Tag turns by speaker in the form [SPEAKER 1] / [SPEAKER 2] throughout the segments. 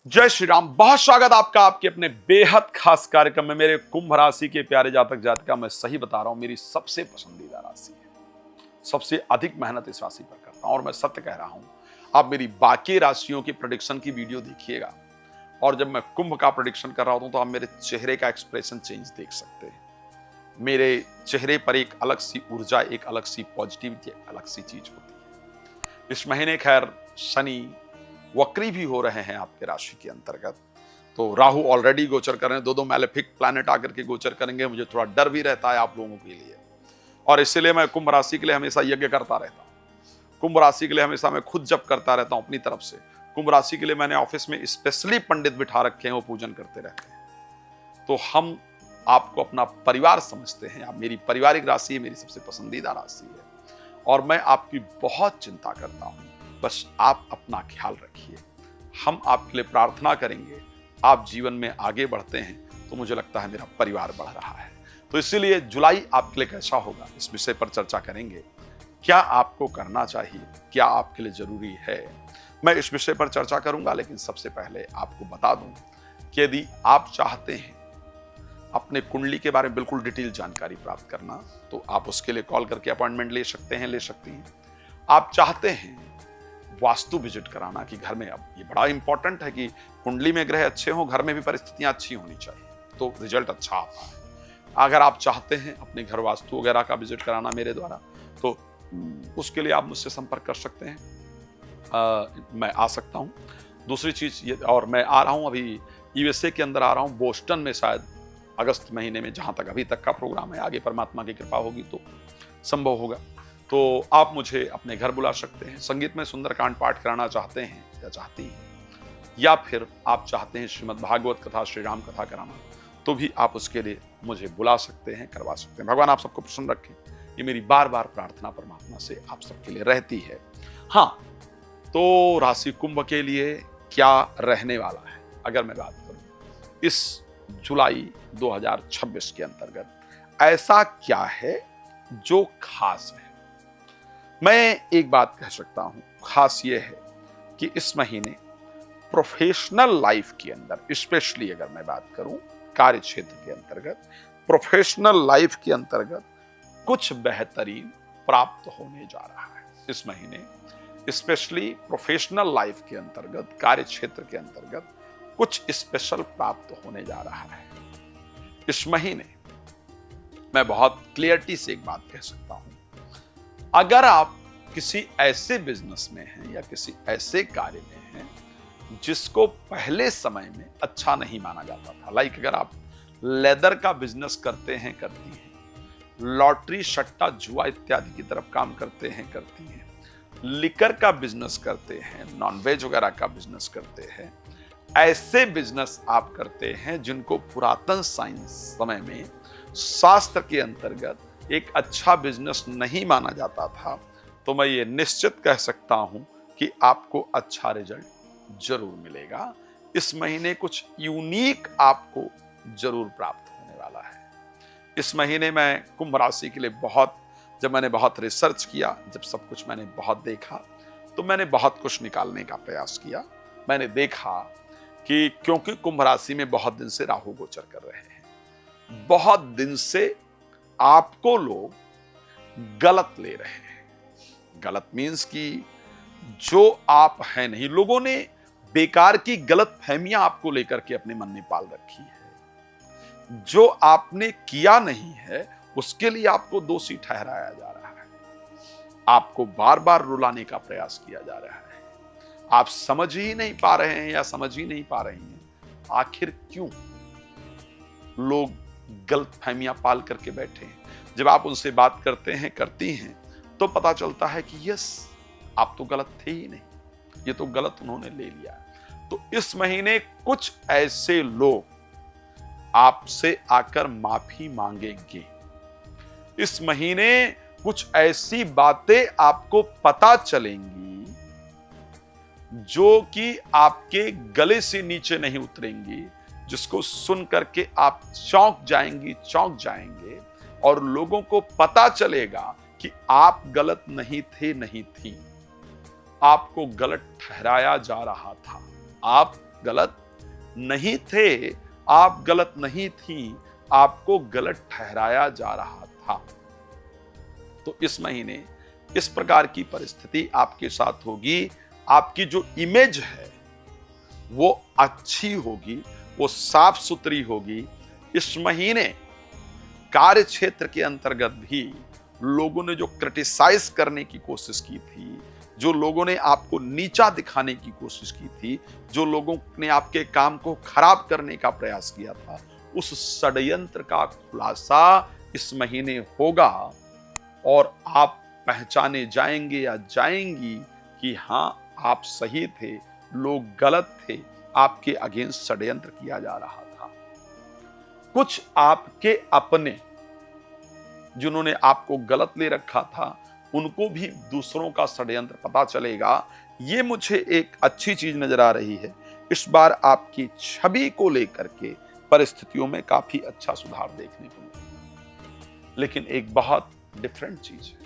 [SPEAKER 1] जय श्री राम। बहुत स्वागत आपका आपके अपने बेहद खास कार्यक्रम में। मेरे कुंभ राशि के प्यारे जातक जातिका, मैं सही बता रहा हूं, मेरी सबसे पसंदीदा राशि है। सबसे अधिक मेहनत इस राशि पर करता हूं और मैं सत्य कह रहा हूं। आप मेरी बाकी राशियों की प्रेडिक्शन की वीडियो देखिएगा और जब मैं कुंभ का प्रेडिक्शन कर रहा हूं तो आप मेरे चेहरे का एक्सप्रेशन चेंज देख सकते हैं। मेरे चेहरे पर एक अलग सी ऊर्जा, एक अलग सी पॉजिटिविटी, एक अलग सी चीज होती है। इस महीने खैर शनि वक्री भी हो रहे हैं आपके राशि के अंतर्गत, तो राहु ऑलरेडी गोचर कर रहे हैं। दो मैलेफिक प्लैनेट आकर के गोचर करेंगे। मुझे थोड़ा डर भी रहता है आप लोगों के लिए, और इसलिए मैं कुंभ राशि के लिए हमेशा यज्ञ करता रहता हूं। कुंभ राशि के लिए हमेशा मैं खुद जप करता रहता हूं अपनी तरफ से। कुंभ राशि के लिए मैंने ऑफिस में स्पेशली पंडित बिठा रखे हैं, वो पूजन करते रहते हैं। तो हम आपको अपना परिवार समझते हैं। आप मेरी पारिवारिक राशि है, मेरी सबसे पसंदीदा राशि है और मैं आपकी बहुत चिंता करता हूं। बस आप अपना ख्याल रखिए, हम आपके लिए प्रार्थना करेंगे। आप जीवन में आगे बढ़ते हैं तो मुझे लगता है मेरा परिवार बढ़ रहा है। तो इसीलिए जुलाई आपके लिए कैसा होगा, इस विषय पर चर्चा करेंगे। क्या आपको करना चाहिए, क्या आपके लिए जरूरी है, मैं इस विषय पर चर्चा करूंगा। लेकिन सबसे पहले आपको बता दूं कि यदि आप चाहते हैं अपने कुंडली के बारे में बिल्कुल डिटेल जानकारी प्राप्त करना, तो आप उसके लिए कॉल करके अपॉइंटमेंट ले सकते हैं, ले सकती हैं। आप चाहते हैं वास्तु विजिट कराना कि घर में, अब ये बड़ा इंपॉर्टेंट है कि कुंडली में ग्रह अच्छे हों, घर में भी परिस्थितियां अच्छी होनी चाहिए, तो रिजल्ट अच्छा आता है। अगर आप चाहते हैं अपने घर वास्तु वगैरह का विजिट कराना मेरे द्वारा, तो उसके लिए आप मुझसे संपर्क कर सकते हैं। मैं आ सकता हूं। दूसरी चीज ये, और मैं आ रहा हूं अभी यूएसए के अंदर आ रहा हूं, बोस्टन में, शायद अगस्त महीने में, जहां तक अभी तक का प्रोग्राम है। आगे परमात्मा की कृपा होगी तो संभव होगा। तो आप मुझे अपने घर बुला सकते हैं। संगीत में सुंदरकांड पाठ कराना चाहते हैं या चाहती हैं, या फिर आप चाहते हैं श्रीमद् भागवत कथा, श्री राम कथा कराना, तो भी आप उसके लिए मुझे बुला सकते हैं, करवा सकते हैं। भगवान आप सबको प्रसन्न रखें, ये मेरी बार बार प्रार्थना परमात्मा से आप सबके लिए रहती है। हाँ, तो राशि कुंभ के लिए क्या रहने वाला है, अगर मैं बात करूं इस जुलाई 2026 के अंतर्गत, ऐसा क्या है जो खास है। मैं एक बात कह सकता हूं, खास यह है कि इस महीने प्रोफेशनल लाइफ के अंदर, स्पेशली अगर मैं बात करूं कार्य क्षेत्र के अंतर्गत, प्रोफेशनल लाइफ के अंतर्गत कुछ बेहतरीन प्राप्त होने जा रहा है। इस महीने स्पेशली प्रोफेशनल लाइफ के अंतर्गत, कार्य क्षेत्र के अंतर्गत कुछ स्पेशल प्राप्त होने जा रहा है। इस महीने मैं बहुत क्लियरिटी से एक बात कह सकता हूं, अगर आप किसी ऐसे बिजनेस में हैं या किसी ऐसे कार्य में हैं जिसको पहले समय में अच्छा नहीं माना जाता था, लाइक अगर आप लेदर का बिजनेस करते हैं, करती हैं, लॉटरी, सट्टा, जुआ इत्यादि की तरफ काम करते हैं, करती हैं, लिकर का बिजनेस करते हैं, नॉनवेज वगैरह का बिजनेस करते हैं, ऐसे बिजनेस आप करते हैं जिनको पुरातन साइंस समय में शास्त्र के अंतर्गत एक अच्छा बिजनेस नहीं माना जाता था, तो मैं ये निश्चित कह सकता हूं कि आपको अच्छा रिजल्ट जरूर मिलेगा। इस महीने कुछ यूनिक आपको जरूर प्राप्त होने वाला है। इस महीने मैं कुंभ राशि के लिए जब मैंने बहुत रिसर्च किया, जब सब कुछ मैंने बहुत देखा, तो मैंने बहुत कुछ निकालने का प्रयास किया। मैंने देखा कि क्योंकि कुंभ राशि में बहुत दिन से राहु गोचर कर रहे हैं, बहुत दिन से आपको लोग गलत ले रहे हैं। गलत मीन्स कि जो आप हैं नहीं, लोगों ने बेकार की गलत फहमियां आपको लेकर के अपने मन में पाल रखी है। जो आपने किया नहीं है उसके लिए आपको दोषी ठहराया जा रहा है, आपको बार बार रुलाने का प्रयास किया जा रहा है। आप समझ ही नहीं पा रहे हैं या समझ ही नहीं पा रही हैं आखिर क्यों लोग गलत फहमियां पाल करके बैठे हैं। जब आप उनसे बात करते हैं, करती हैं, तो पता चलता है कि यस, आप तो गलत थे ही नहीं, ये तो गलत उन्होंने ले लिया। तो इस महीने कुछ ऐसे लोग आपसे आकर माफी मांगेंगे। इस महीने कुछ ऐसी बातें आपको पता चलेंगी जो कि आपके गले से नीचे नहीं उतरेंगी, जिसको सुन करके आप चौंक जाएंगे और लोगों को पता चलेगा कि आप गलत नहीं थे, नहीं थी, आपको गलत ठहराया जा रहा था, आप गलत नहीं थे, आप गलत नहीं थी, आपको गलत ठहराया जा रहा था। तो इस महीने इस प्रकार की परिस्थिति आपके साथ होगी। आपकी जो इमेज है वो अच्छी होगी, वो साफ सुथरी होगी। इस महीने कार्य क्षेत्र के अंतर्गत भी लोगों ने जो क्रिटिसाइज करने की कोशिश की थी, जो लोगों ने आपको नीचा दिखाने की कोशिश की थी, जो लोगों ने आपके काम को खराब करने का प्रयास किया था, उस षड्यंत्र का खुलासा इस महीने होगा और आप पहचाने जाएंगे या जाएंगी कि हां, आप सही थे, लोग गलत थे, आपके अगेंस्ट षड्यंत्र किया जा रहा था। कुछ आपके अपने जिन्होंने आपको गलत ले रखा था, उनको भी दूसरों का षड्यंत्र पता चलेगा। ये मुझे एक अच्छी चीज नजर आ रही है। इस बार आपकी छवि को लेकर के परिस्थितियों में काफी अच्छा सुधार देखने को मिलेगा। लेकिन एक बहुत डिफरेंट चीज है,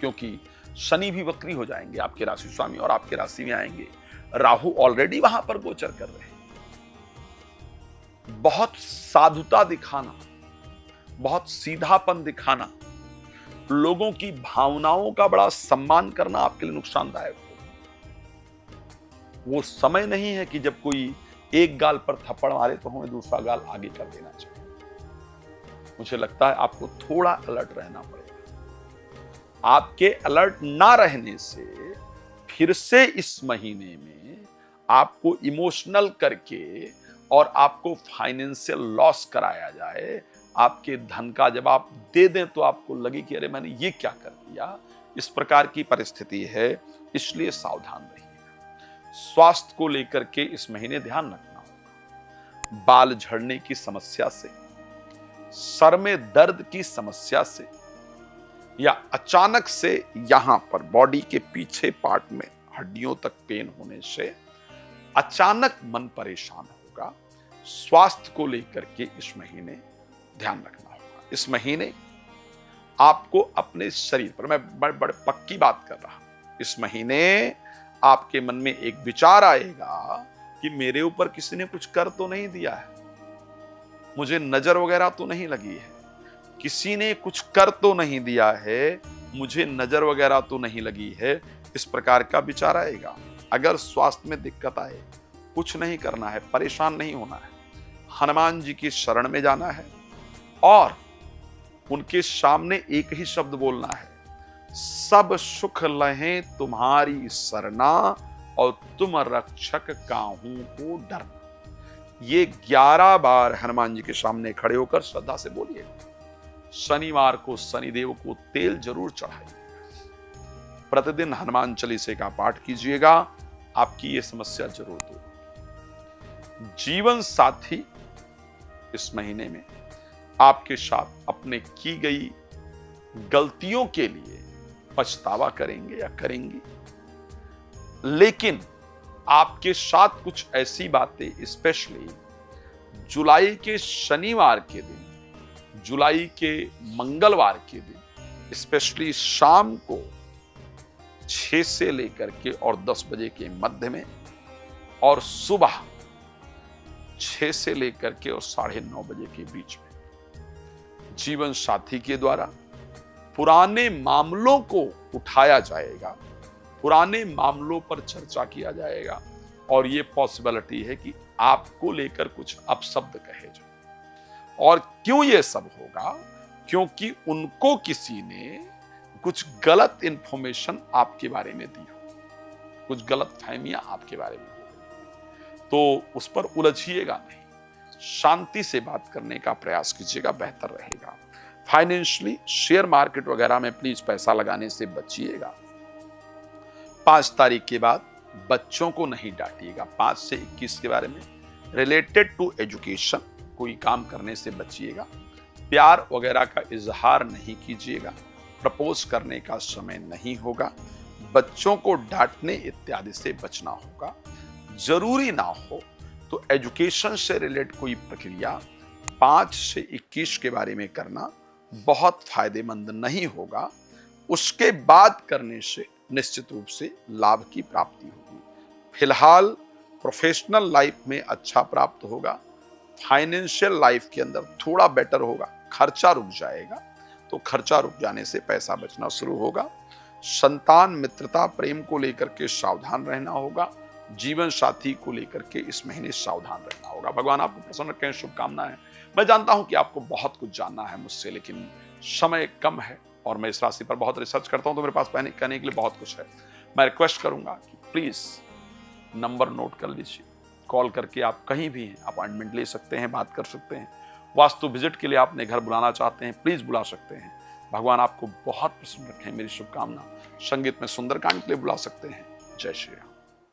[SPEAKER 1] क्योंकि शनि भी वक्री हो जाएंगे आपके राशि स्वामी और आपके राशि में आएंगे। राहु ऑलरेडी वहां पर गोचर कर रहे हैं। बहुत साधुता दिखाना, बहुत सीधापन दिखाना, लोगों की भावनाओं का बड़ा सम्मान करना आपके लिए नुकसानदायक हो। वो समय नहीं है कि जब कोई एक गाल पर थप्पड़ मारे तो हमें दूसरा गाल आगे कर देना चाहिए। मुझे लगता है आपको थोड़ा अलर्ट रहना पड़ेगा। आपके अलर्ट ना रहने से फिर से इस महीने में आपको इमोशनल करके और आपको फाइनेंशियल लॉस कराया जाए। आपके धन का जब आप दे दें तो आपको लगे कि अरे मैंने ये क्या कर दिया। इस प्रकार की परिस्थिति है, इसलिए सावधान रहिए। स्वास्थ्य को लेकर के इस महीने ध्यान रखना होगा। बाल झड़ने की समस्या से, सर में दर्द की समस्या से, या अचानक से यहां पर बॉडी के पीछे पार्ट में हड्डियों तक पेन होने से अचानक मन परेशान होगा। स्वास्थ्य को लेकर के इस महीने ध्यान रखना होगा। इस महीने आपको अपने शरीर पर, मैं बड़े पक्की बात कर रहा हूं, इस महीने आपके मन में एक विचार आएगा कि मेरे ऊपर किसी ने कुछ कर तो नहीं दिया है, मुझे नजर वगैरह तो नहीं लगी है, किसी ने कुछ कर तो नहीं दिया है, मुझे नजर वगैरह तो नहीं लगी है। इस प्रकार का विचार आएगा। अगर स्वास्थ्य में दिक्कत आए, कुछ नहीं करना है, परेशान नहीं होना है, हनुमान जी की शरण में जाना है और उनके सामने एक ही शब्द बोलना है, सब सुख लहें तुम्हारी सरना और तुम रक्षक काहू को डरना। ये 11 बार हनुमान जी के सामने खड़े होकर श्रद्धा से बोलिए। शनिवार को शनिदेव को तेल जरूर चढ़ाइए। प्रतिदिन हनुमान चालीसा का पाठ कीजिएगा, आपकी ये समस्या जरूर दूर होगी। जीवन साथी इस महीने में आपके साथ अपने की गई गलतियों के लिए पछतावा करेंगे या करेंगी, लेकिन आपके साथ कुछ ऐसी बातें, स्पेशली जुलाई के शनिवार के दिन, जुलाई के मंगलवार के दिन, स्पेशली शाम को 6 से लेकर के और 10 बजे के मध्य में और सुबह 6 से लेकर के और 9:30 बजे के बीच में जीवन साथी के द्वारा पुराने मामलों को उठाया जाएगा, पुराने मामलों पर चर्चा किया जाएगा और ये पॉसिबिलिटी है कि आपको लेकर कुछ अपशब्द कहे जाए। और क्यों ये सब होगा? क्योंकि उनको किसी ने कुछ गलत इंफॉर्मेशन आपके बारे में दी हो, कुछ गलत फहमियां आपके बारे में दी, तो उस पर उलझिएगा नहीं, शांति से बात करने का प्रयास कीजिएगा, बेहतर रहेगा। फाइनेंशियली शेयर मार्केट वगैरह में प्लीज पैसा लगाने से बचिएगा। 5 तारीख के बाद बच्चों को नहीं डांटिएगा। 5 से 21 के बारे में रिलेटेड टू एजुकेशन कोई काम करने से बचिएगा। प्यार वगैरह का इजहार नहीं कीजिएगा। प्रपोज करने का समय नहीं होगा। बच्चों को डांटने इत्यादि से बचना होगा। जरूरी ना हो तो एजुकेशन से रिलेटेड कोई प्रक्रिया 5 से 21 के बारे में करना बहुत फायदेमंद नहीं होगा। उसके बाद करने से निश्चित रूप से लाभ की प्राप्ति होगी। फिलहाल प्रोफेशनल लाइफ में अच्छा प्राप्त होगा, फाइनेंशियल लाइफ के अंदर थोड़ा बेटर होगा, खर्चा रुक जाएगा, तो खर्चा रुक जाने से पैसा बचना शुरू होगा। संतान मित्रता प्रेम को लेकर के सावधान रहना होगा, जीवन साथी को लेकर के इस महीने सावधान रहना होगा। भगवान आपको प्रसन्न रखें, शुभकामनाएं। मैं जानता हूं कि आपको बहुत कुछ जानना है मुझसे, लेकिन समय कम है और मैं इस राशि पर बहुत रिसर्च करता हूं, तो मेरे पास कहने के लिए बहुत कुछ है। मैं रिक्वेस्ट करूंगा कि प्लीज नंबर नोट कर लीजिए, कॉल करके आप कहीं भी अपॉइंटमेंट ले सकते हैं, बात कर सकते हैं। वास्तु विजिट के लिए आपने घर बुलाना चाहते हैं, प्लीज बुला सकते हैं। भगवान आपको बहुत प्रसन्न रखें, मेरी शुभकामना। संगीत में सुंदरकांड के लिए बुला सकते हैं। जय श्री राम।